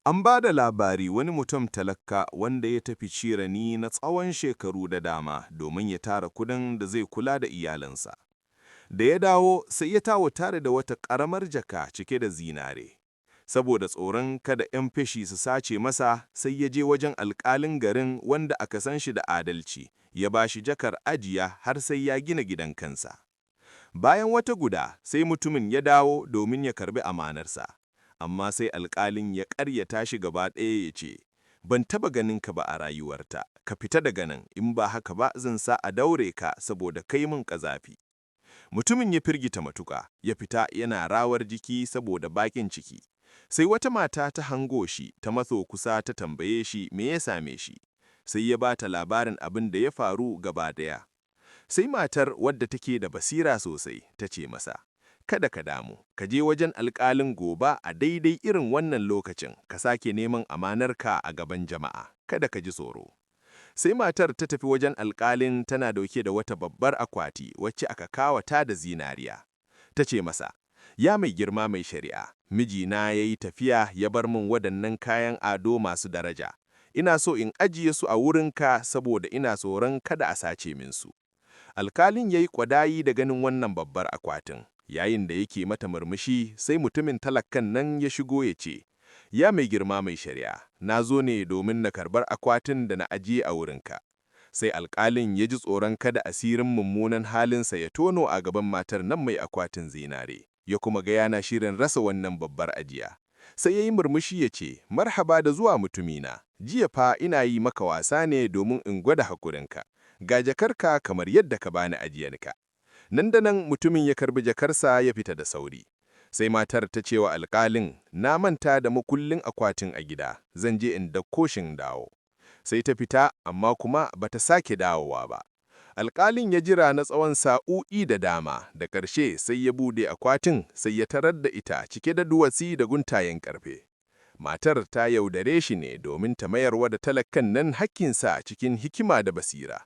An ba da labari wani mutum talaka wanda ya tafi cirani na tsawon shekaru da dama domin ya tara kudin da zai kula da iyalinsa. Da ya dawo sai ya tawo tare da wata ƙaramar jaka cike da zinare. Saboda tsoron kada 'yan fashi su sace masa sai ya je wajen alƙalin garin wanda aka san shi da adalci, ya ba shi jakar ajiya har sai ya gina gidan kansa. Bayan wata guda sai mutumin ya dawo domin ya karbi amanarsa. Amma sai alƙalin ya ƙaryata shi gaba ɗaya ya ce, "Ban taba ganin ka ba a rayuwarta, ka fita daga nan, in ba haka ba zan sa a daure ka saboda kai min ƙazafi." Mutumin ya firgita matuƙa, ya fita yana rawar jiki saboda baƙin ciki. Sai wata mata ta hango shi, ta matso kusa ta tambaye shi me ya same shi. Sai ya ba ta labarin abin da ya faru gaba ɗaya. Sai matar wadda take da basira sosai ta ce masa, "Kada ka damu, ka je wajen alƙalin gobe a daidai irin wannan lokacin, ka sake neman amanarka a gaban jama'a, kada ka ji tsoro." Sai matar ta tafi wajen alƙalin tana dauke da wata babbar akwati wacce aka kawata da zinariya. Ta ce masa, "Ya mai girma mai shari'a, mijina ya yi tafiya ya bar min waɗannan kayan ado masu daraja. Ina so in ajiye su a wurinka saboda ina tsoron kada a sace min su." Alƙalin ya yi kwadayi da ganin wannan babbar akwatin. Yayin da yake mata murmushi, sai mutumin talakan nan ya shigo ya ce, "Ya mai girma mai shari'a, na zo ne domin na karbar akwatin da na ajiye a wurinka." Sai alƙalin ya ji tsoron kada asirin mummunan halinsa ya tono a gaban matar nan mai akwatin zinare, ya kuma ga yana shirin rasa wannan babbar ajiya. Sai ya yi murmushi ya ce, "Marhaba da zuwa mutumina, jiya fa ina yi maka wasa ne domin in gwada hakurinka. Ga jakarka kamar yadda ka bani ajiyarka." Nan da nan mutumin ya karbi jakarsa ya fita da sauri. Sai matar ta ce wa alƙalin, "Na manta da makullin akwatin a gida, zan je in dauko shin dawo." Sai ta fita, amma kuma bata sake dawowa ba. Alƙalin ya jira na tsawon sa'o'i da dama, da ƙarshe sai ya bude akwatin sai ya tarar da ita cike da duwatsi da guntayen ƙarfe. Matar ta yaudare shi ne domin ta mayarwa da talakan nan hakkinsa cikin hikima da basira.